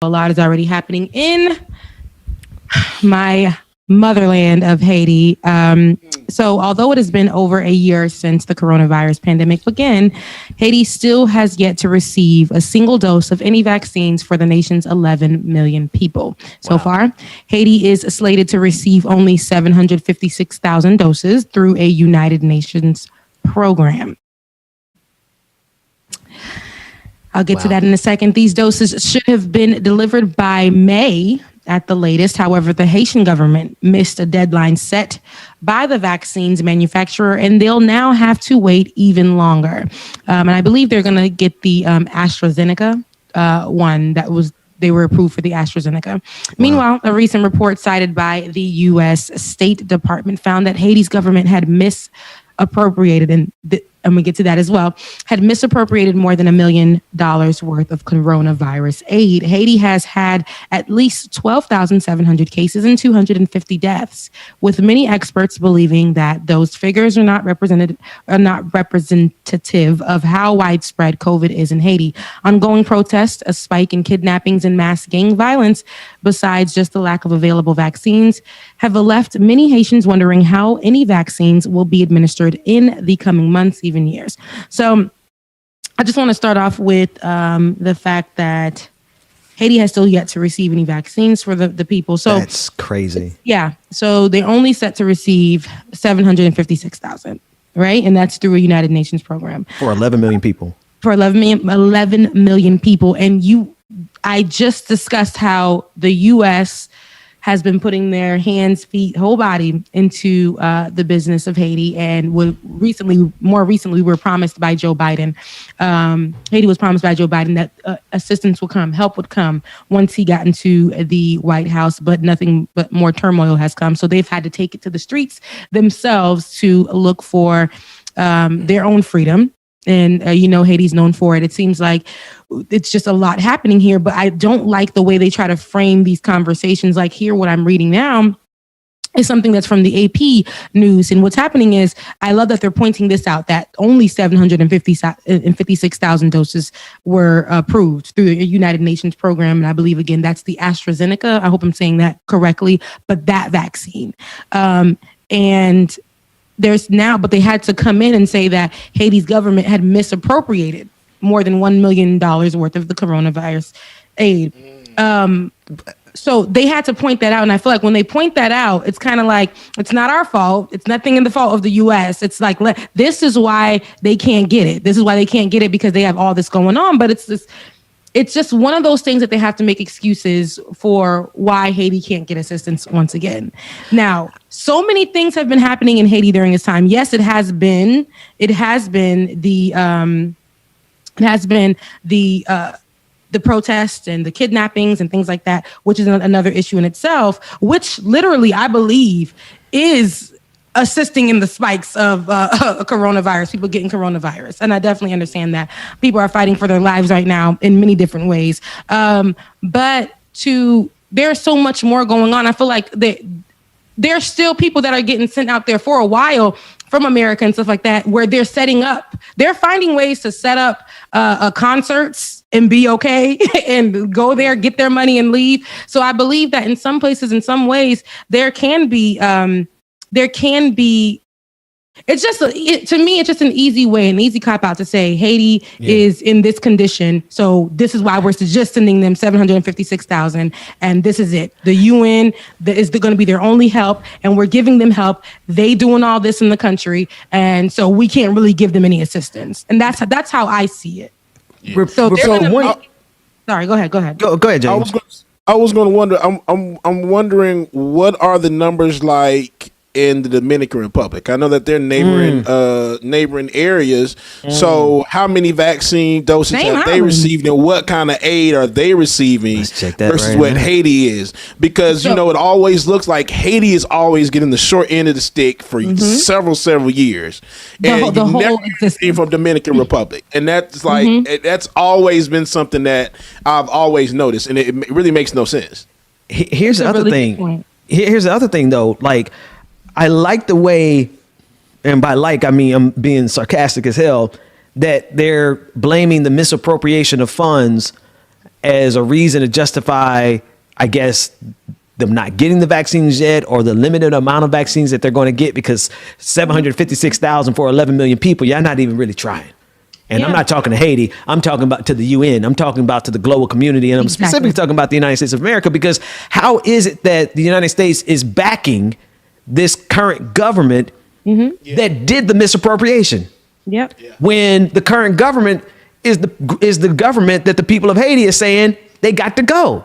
A lot is already happening in my motherland of Haiti. So, although it has been over a year since the coronavirus pandemic began, Haiti still has yet to receive a single dose of any vaccines for the nation's 11 million people. So far, Haiti is slated to receive only 756,000 doses through a United Nations program. I'll get to that in a second. These doses should have been delivered by May at the latest. However, the Haitian government missed a deadline set by the vaccine's manufacturer, and they'll now have to wait even longer. And I believe they're going to get the AstraZeneca one they were approved for the AstraZeneca. Meanwhile, a recent report cited by the U.S. State Department found that Haiti's government had misappropriated, and we get to that as well, had misappropriated more than $1 million worth of coronavirus aid. Haiti has had at least 12,700 cases and 250 deaths, with many experts believing that those figures are not representative of how widespread COVID is in Haiti. Ongoing protests, a spike in kidnappings and mass gang violence, besides just the lack of available vaccines, have left many Haitians wondering how any vaccines will be administered in the coming months, even years. So I just want to start off with the fact that Haiti has still yet to receive any vaccines for the people. So that's crazy. Yeah. So they're only set to receive 756,000, right? And that's through a United Nations program. For 11 million people. For 11 million people. And I just discussed how the U.S. has been putting their hands, feet, whole body into the business of Haiti. And more recently, we were promised by Joe Biden. Haiti was promised by Joe Biden that assistance will come, help would come once he got into the White House, but nothing but more turmoil has come. So they've had to take it to the streets themselves to look for their own freedom. And, Haiti's known for it. It seems like it's just a lot happening here, but I don't like the way they try to frame these conversations. Like here, what I'm reading now is something that's from the AP news. And what's happening is, I love that they're pointing this out, that only 756,000 doses were approved through the United Nations program. And I believe, again, that's the AstraZeneca. I hope I'm saying that correctly, but that vaccine. And but they had to come in and say that Haiti's government had misappropriated more than $1 million worth of the coronavirus aid. So they had to point that out. And I feel like when they point that out, it's kind of like, it's not our fault. It's nothing in the fault of the U.S. It's like, this is why they can't get it. This is why they can't get it, because they have all this going on. But it's just one of those things that they have to make excuses for why Haiti can't get assistance once again. Now, so many things have been happening in Haiti during this time. Yes, it has been the protests and the kidnappings and things like that, which is another issue in itself, which literally I believe is assisting in the spikes of coronavirus, people getting coronavirus. And I definitely understand that people are fighting for their lives right now in many different ways. But there's so much more going on. I feel like there's still people that are getting sent out there for a while from America and stuff like that, where they're finding ways to set up concerts and be okay and go there, get their money and leave. So I believe that in some places, in some ways, to me, it's just an easy way, an easy cop out to say Haiti is in this condition. So this is why we're just sending them 756,000. And this is it. The UN is going to be their only help. And we're giving them help. They doing all this in the country. And so we can't really give them any assistance. And that's how I see it. Yeah. Sorry, go ahead. Go ahead, James. I was going to wonder, I'm wondering, what are the numbers like in the Dominican Republic? I know that they're neighboring areas. So how many vaccine doses have they received, and what kind of aid are they receiving versus what Haiti is? Because, it always looks like Haiti is always getting the short end of the stick for several years. And you never seen from Dominican Republic. And that's that's always been something that I've always noticed. And it really makes no sense. Here's the other thing. Here's the other thing, though. Like, I like the way, and by I mean I'm being sarcastic as hell, that they're blaming the misappropriation of funds as a reason to justify, I guess, them not getting the vaccines yet, or the limited amount of vaccines that they're going to get, because 756,000 for 11 million people, y'all not even really trying. And I'm not talking to Haiti. I'm talking about to the UN. I'm talking about to the global community. And I'm specifically talking about the United States of America, because how is it that the United States is backing this current government that did the misappropriation? Yep. When the current government is the government that the people of Haiti is saying they got to go.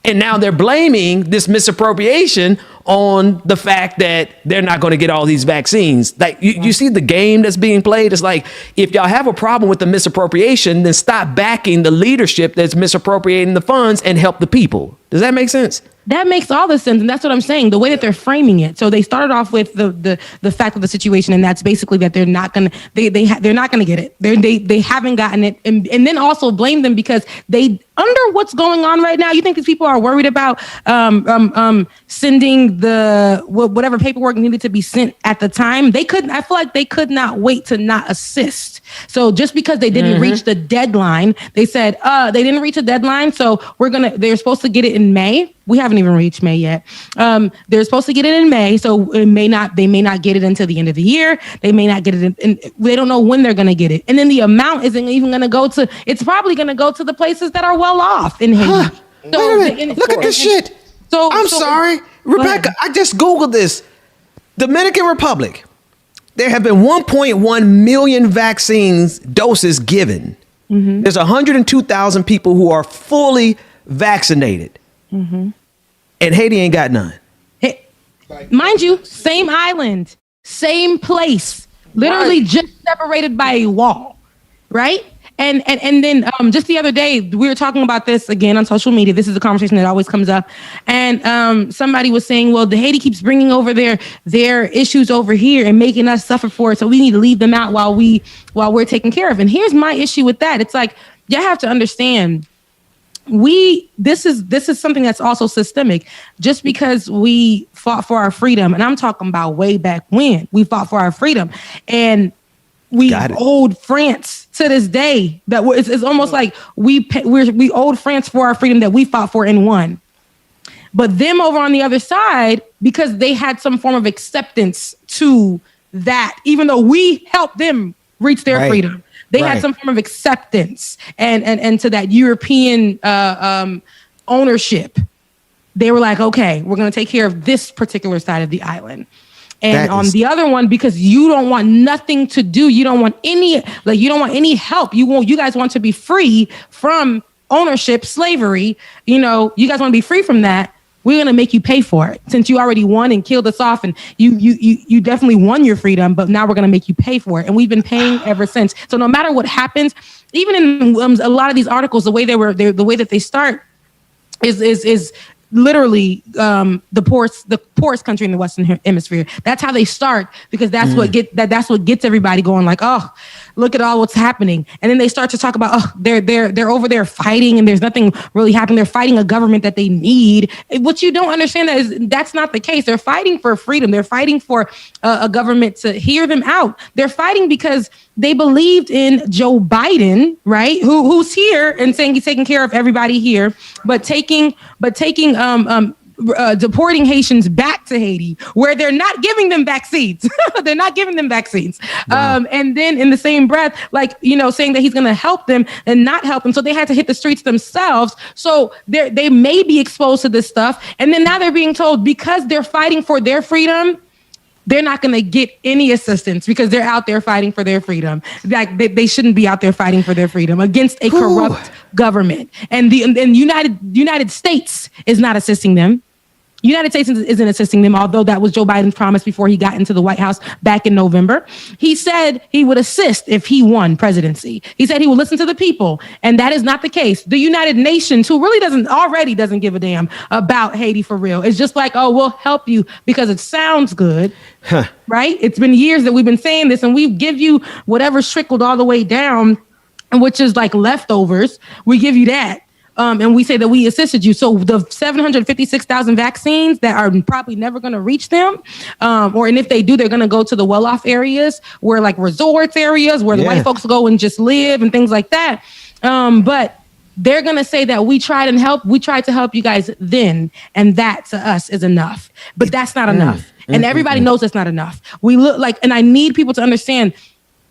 And now they're blaming this misappropriation on the fact that they're not going to get all these vaccines. Like, you see the game that's being played? It's like, if y'all have a problem with the misappropriation, then stop backing the leadership that's misappropriating the funds and help the people. Does that make sense? That makes all the sense, and that's what I'm saying. The way that they're framing it. So they started off with the fact of the situation, and that's basically that they're not gonna they're not gonna get it. They haven't gotten it, and then also blame them because they, under what's going on right now. You think these people are worried about sending the whatever paperwork needed to be sent at the time? They couldn't. I feel like they could not wait to not assist. So just because they didn't reach the deadline, they said they didn't reach a deadline, so they're supposed to get it in May. We haven't even reached May yet. They're supposed to get it in May, so they may not get it until the end of the year. They may not get it in, they don't know when they're going to get it. And then the amount isn't even going to go to, it's probably going to go to the places that are well off in Haiti. So, wait a minute. Look at this shit. I'm sorry, Rebecca, I just Googled this. Dominican Republic, there have been 1.1 million vaccines doses given. There's 102,000 people who are fully vaccinated. And Haiti ain't got none. Hey, mind you, same island, same place, literally just separated by a wall, right? And then just the other day, we were talking about this again on social media. This is a conversation that always comes up. And somebody was saying, well, the Haiti keeps bringing over their issues over here and making us suffer for it. So we need to leave them out while we're taken care of. And here's my issue with that. It's like, you have to understand, this is something that's also systemic. Just because we fought for our freedom, and I'm talking about way back when we fought for our freedom, and we owed France to this day. That it's almost like we owed France for our freedom that we fought for and won. But them over on the other side, because they had some form of acceptance to that, even though we helped them reach their freedom. They had some form of acceptance and to that European ownership. They were like, okay, we're going to take care of this particular side of the island. And on the other one, because you don't want nothing to do, you don't want any help. You guys want to be free from ownership, slavery. You guys want to be free from that. We're going to make you pay for it, since you already won and killed us off, and you definitely won your freedom, but now we're going to make you pay for it. And we've been paying ever since. So no matter what happens, even in a lot of these articles, the way that they start is literally the poorest country in the Western Hemisphere. That's how they start, because that's what gets everybody going, like, oh, look at all what's happening. And then they start to talk about, oh, they're over there fighting and there's nothing really happening. They're fighting a government that they need. What you don't understand is that's not the case. They're fighting for freedom. They're fighting for a government to hear them out. They're fighting because they believed in Joe Biden, right? Who's here and saying he's taking care of everybody here, but deporting Haitians back to Haiti, where they're not giving them vaccines. They're not giving them vaccines. Wow. And then in the same breath, saying that he's going to help them and not help them. So they had to hit the streets themselves. So they may be exposed to this stuff. And then now they're being told, because they're fighting for their freedom, they're not going to get any assistance because they're out there fighting for their freedom. Like they shouldn't be out there fighting for their freedom against a corrupt government. And the United States is not assisting them. United States isn't assisting them, although that was Joe Biden's promise before he got into the White House back in November. He said he would assist if he won presidency. He said he would listen to the people, and that is not the case. The United Nations, who really doesn't give a damn about Haiti for real, it's just like, oh, we'll help you because it sounds good, right? It's been years that we've been saying this, and we give you whatever's trickled all the way down, which is like leftovers. We give you that. And we say that we assisted you. So the 756,000 vaccines that are probably never going to reach them, and if they do, they're going to go to the well-off areas, where like resorts areas where the white folks go and just live and things like that. But they're going to say that we tried to help you guys then, and that to us is enough. But that's not enough. And everybody knows that's not enough. We look like, and I need people to understand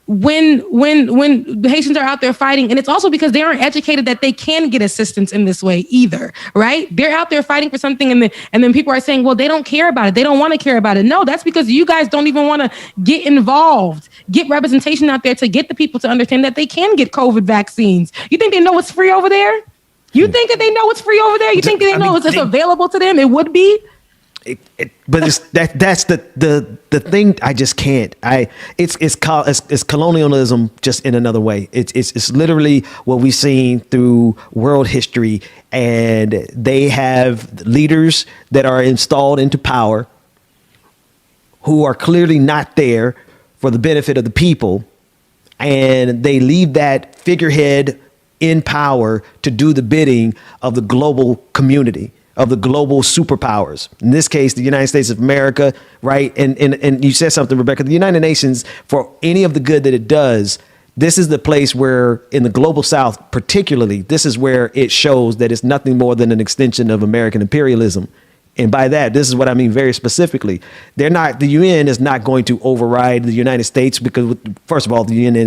when the Haitians are out there fighting, and it's also because they aren't educated that they can get assistance in this way either, right? They're out there fighting for something, and then people are saying, well, they don't care about it. They don't want to care about it. No, that's because you guys don't even want to get involved, get representation out there to get the people to understand that they can get COVID vaccines. You think they know it's free over there? You think that they know it's free over there? You think they know it's available to them? It would be. But that's the thing. I just can't. It's colonialism just in another way. It's literally what we've seen through world history, and they have leaders that are installed into power who are clearly not there for the benefit of the people, and they leave that figurehead in power to do the bidding of the global community, of the global superpowers. In this case, the United States of America, right? And you said something, Rebecca, the United Nations, for any of the good that it does, this is the place where in the global South, particularly, this is where it shows that it's nothing more than an extension of American imperialism. And by that, this is what I mean very specifically. The UN is not going to override the United States because, first of all, the UN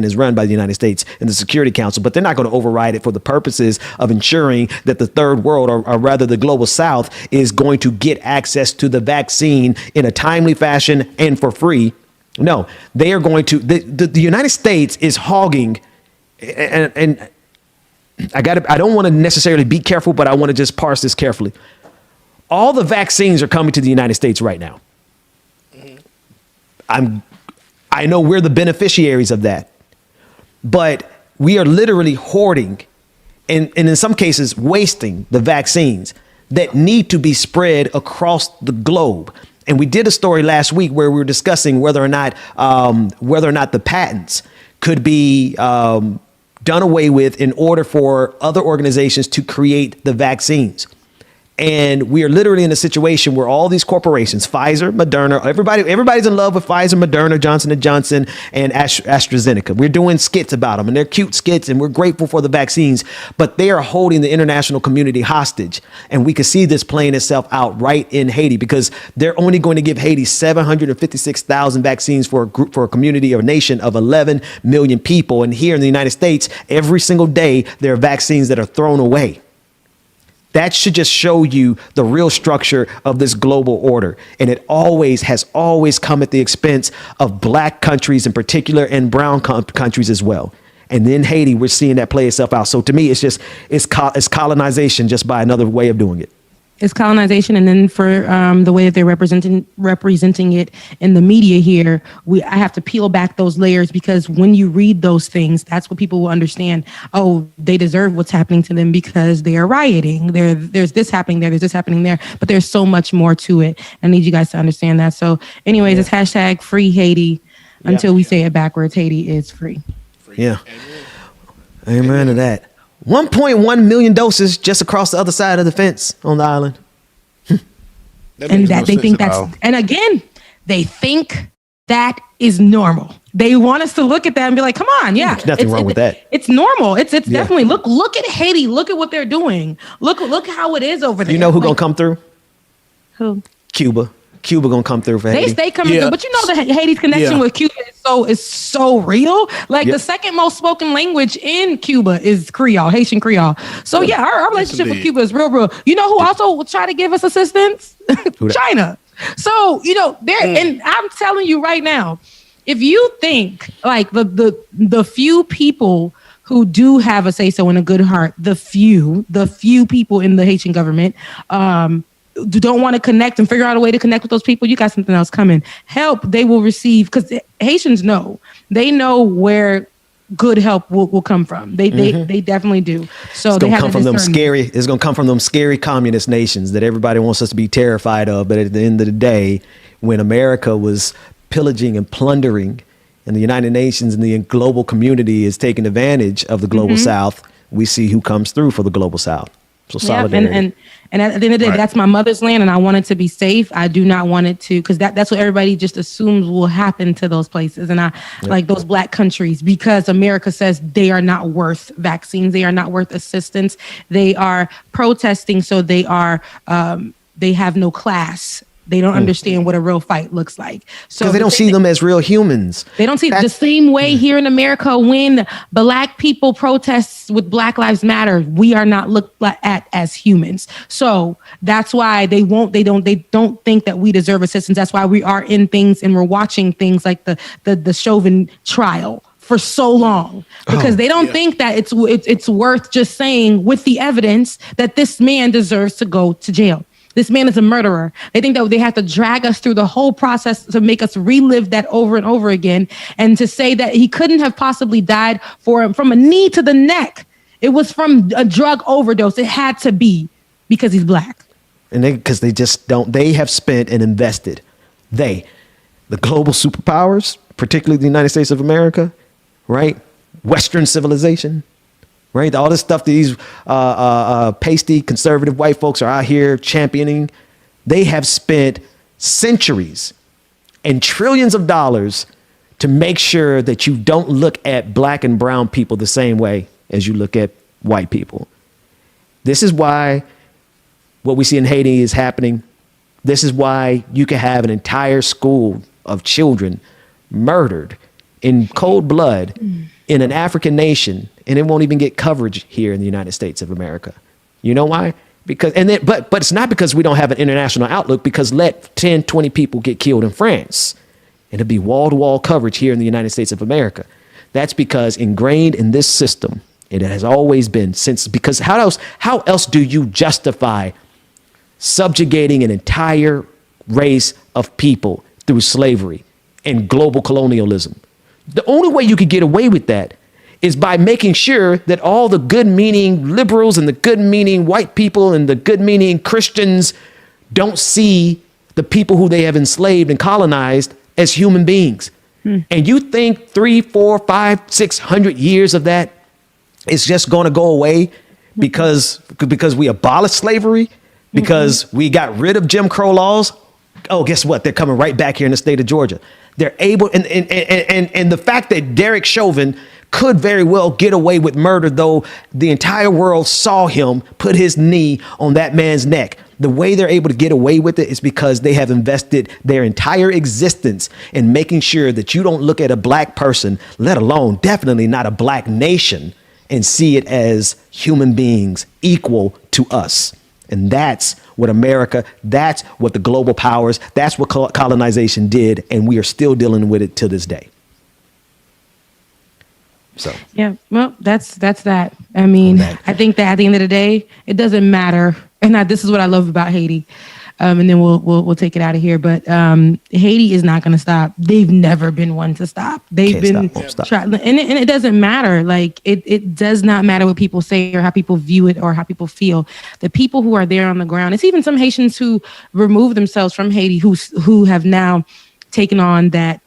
is run by the United States and the Security Council, but they're not going to override it for the purposes of ensuring that the third world, or rather the global South, is going to get access to the vaccine in a timely fashion and for free. No, they are going to, the United States is hogging, and I don't want to necessarily be careful, but I want to just parse this carefully. All the vaccines are coming to the United States right now. I know we're the beneficiaries of that, but we are literally hoarding and in some cases wasting the vaccines that need to be spread across the globe. And we did a story last week where we were discussing whether or not the patents could be done away with in order for other organizations to create the vaccines. And we are literally in a situation where all these corporations, Pfizer, Moderna, everybody's in love with Pfizer, Moderna, Johnson & Johnson, and AstraZeneca. We're doing skits about them, and they're cute skits, and we're grateful for the vaccines, but they are holding the international community hostage. And we can see this playing itself out right in Haiti, because they're only going to give Haiti 756,000 vaccines for a community or nation of 11 million people. And here in the United States, every single day, there are vaccines that are thrown away. That should just show you the real structure of this global order. And it has always come at the expense of black countries in particular, and brown countries as well. And then Haiti, we're seeing that play itself out. So to me, it's colonization just by another way of doing it. It's colonization, and then for the way that they're representing it in the media here, I have to peel back those layers, because when you read those things, that's what people will understand. Oh, they deserve what's happening to them because they are rioting. There's this happening there. There's this happening there. But there's so much more to it. I need you guys to understand that. So, anyways, It's hashtag free Haiti until we say it backwards. Haiti is free. Yeah. Amen to that. 1.1 million doses just across the other side of the fence on the island. And that they think that's, and again, they think that is normal. They want us to look at that and be like, come on, yeah. There's nothing wrong with that. It's normal. It's definitely, look at Haiti. Look at what they're doing. Look how it is over there. You know who's going to come through? Who? Cuba gonna come through for Haiti. They coming through, but you know that Haiti's connection with Cuba is so real. Like the second most spoken language in Cuba is Creole, Haitian Creole. So our relationship with Cuba is real. You know who also will try to give us assistance? China. So and I'm telling you right now, if you think like the few people who do have a say so in a good heart, the few people in the Haitian government, don't want to connect and figure out a way to connect with those people, you got something else coming. Help they will receive, because Haitians know where good help will come from. They definitely do. So it's gonna come from them scary. It's gonna come from them scary communist nations that everybody wants us to be terrified of. But at the end of the day, when America was pillaging and plundering, and the United Nations and the global community is taking advantage of the global South, we see who comes through for the global South. So Yeah, solidarity. and at the end of the day, that's my mother's land, and I want it to be safe. I do not want it to, because that's what everybody just assumes will happen to those places, and I like those black countries, because America says they are not worth vaccines, they are not worth assistance, they are protesting, so they are they have no class. They don't understand what a real fight looks like. So Because they don't see them as real humans. they don't see the same way here in America when black people protest with Black Lives Matter. We are not looked at as humans. So that's why they don't think that we deserve assistance. That's why we are in things and we're watching things like the Chauvin trial for so long, because they don't think that it's worth just saying with the evidence that this man deserves to go to jail. This man is a murderer. They think that they have to drag us through the whole process to make us relive that over and over again. And to say that he couldn't have possibly died from a knee to the neck. It was from a drug overdose. It had to be because he's black. And because they just don't, they have spent and invested. The global superpowers, particularly the United States of America, right? Western civilization, right? All this stuff that these pasty conservative white folks are out here championing, they have spent centuries and trillions of dollars to make sure that you don't look at black and brown people the same way as you look at white people. This is why what we see in Haiti is happening. This is why you can have an entire school of children murdered in cold blood in an African nation, and it won't even get coverage here in the United States of America. You know why? But it's not because we don't have an international outlook, because let 10, 20 people get killed in France, and it'll be wall-to-wall coverage here in the United States of America. That's because ingrained in this system, it has always been because how else do you justify subjugating an entire race of people through slavery and global colonialism? The only way you could get away with that is by making sure that all the good-meaning liberals and the good-meaning white people and the good-meaning Christians don't see the people who they have enslaved and colonized as human beings. And you think 3, 4, 5, 600 years of that is just going to go away because we abolished slavery, because we got rid of Jim Crow laws? Oh, guess what? They're coming right back here in the state of Georgia. They're able, and the fact that Derek Chauvin could very well get away with murder, though the entire world saw him put his knee on that man's neck. The way they're able to get away with it is because they have invested their entire existence in making sure that you don't look at a black person, let alone definitely not a black nation, and see it as human beings equal to us. And that's what America, that's what the global powers, that's what colonization did. And we are still dealing with it to this day. So, yeah, well, that's that. I mean, I think that at the end of the day, it doesn't matter. And this is what I love about Haiti. And then we'll take it out of here. But Haiti is not going to stop. They've never been one to stop. They've been trying, and it doesn't matter. Like it does not matter what people say or how people view it or how people feel. The people who are there on the ground. It's even some Haitians who remove themselves from Haiti who have now taken on that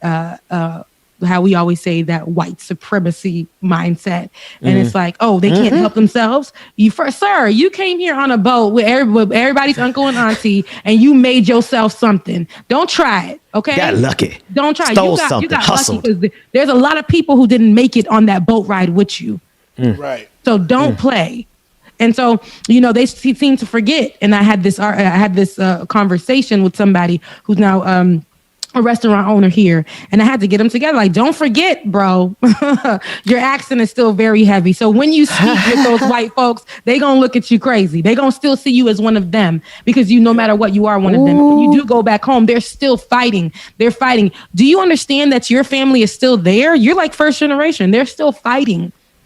how we always say that white supremacy mindset. And it's like, oh, they can't help themselves. Sir, you came here on a boat with everybody's uncle and auntie, and you made yourself something. Don't try it. Okay. Got lucky. Don't try. Stole something. You got hustled. Lucky because there's a lot of people who didn't make it on that boat ride with you. Right. So don't play. And so, they seem to forget. And I had this conversation with somebody who's now a restaurant owner here, and I had to get them together. Like, don't forget, bro, your accent is still very heavy. So when you speak with those white folks, they gonna look at you crazy. They gonna still see you as one of them, because no matter what, you are one of them. And when you do go back home, they're still fighting. They're fighting. Do you understand that your family is still there? You're like first generation. They're still fighting.